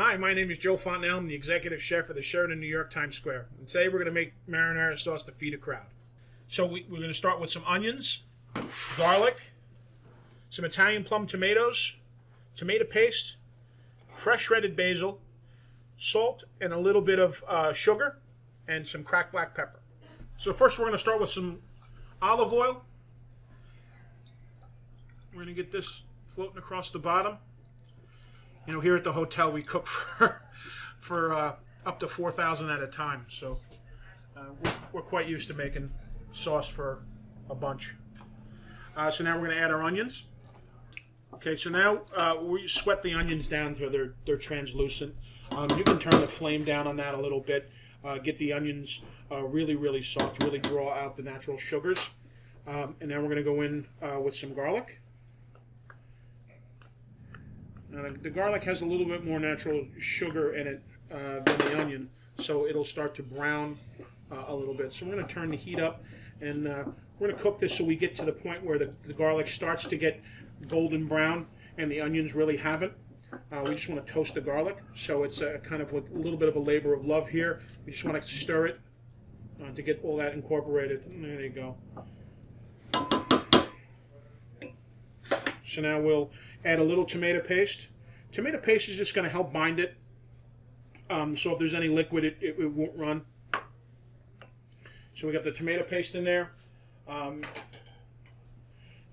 Hi, my name is Joe Fontenelle. I'm the executive chef for the Sheraton New York Times Square. And today we're going to make marinara sauce to feed a crowd. So we're going to start with some onions, garlic, some Italian plum tomatoes, tomato paste, fresh shredded basil, salt, and a little bit of sugar, and some cracked black pepper. So first we're going to start with some olive oil. We're going to get this floating across the bottom. You know, here at the hotel we cook for up to 4,000 at a time, so we're quite used to making sauce for a bunch. So now we're going to add our onions. Okay, so now we sweat the onions down until they're translucent. You can turn the flame down on that a little bit, get the onions really soft, really draw out the natural sugars. And now we're going to go in with some garlic. The garlic has a little bit more natural sugar in it than the onion, so it'll start to brown a little bit. So we're going to turn the heat up, and we're going to cook this so we get to the point where the garlic starts to get golden brown and the onions really haven't. We just want to toast the garlic, so it's kind of like a little bit of a labor of love here. We just want to stir it to get all that incorporated. There you go. So now we'll add a little tomato paste. Tomato paste is just going to help bind it. So if there's any liquid, it won't run. So we got the tomato paste in there. And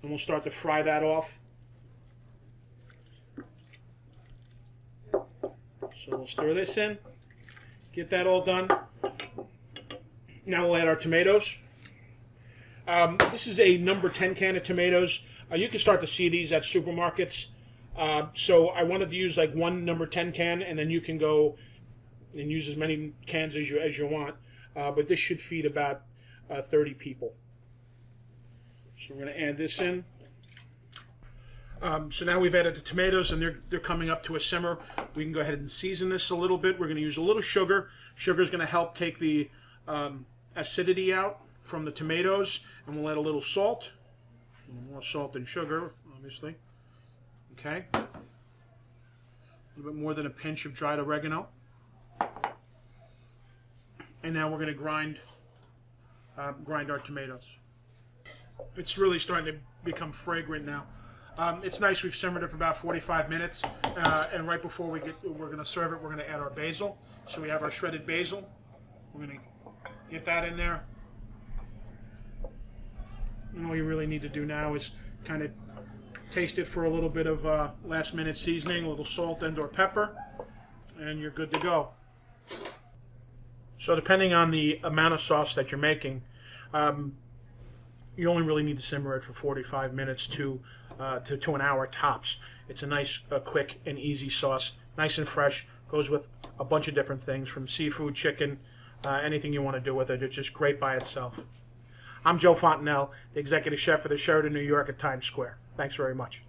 we'll start to fry that off. So we'll stir this in. Get that all done. Now we'll add our tomatoes. This is a number 10 can of tomatoes. You can start to see these at supermarkets. So I wanted to use like one number 10 can, and then you can go and use as many cans as you want. But this should feed about 30 people. So we're going to add this in. So now we've added the tomatoes, and they're coming up to a simmer. We can go ahead and season this a little bit. We're going to use a little sugar. Sugar is going to help take the acidity out from the tomatoes, and we'll add a little salt. More salt than sugar, obviously. Okay. A little bit more than a pinch of dried oregano. And now we're going to grind our tomatoes. It's really starting to become fragrant now. It's nice. We've simmered it for about 45 minutes, and right before we're going to serve it, we're going to add our basil. So we have our shredded basil. We're going to get that in there. And all you really need to do now is kind of taste it for a little bit of last-minute seasoning, a little salt and/or pepper, and you're good to go. So depending on the amount of sauce that you're making, you only really need to simmer it for 45 minutes to an hour tops. It's a nice, quick, and easy sauce, nice and fresh. Goes with a bunch of different things, from seafood, chicken, anything you want to do with it. It's just great by itself. I'm Joe Fontenelle, the executive chef for the Sheraton New York at Times Square. Thanks very much.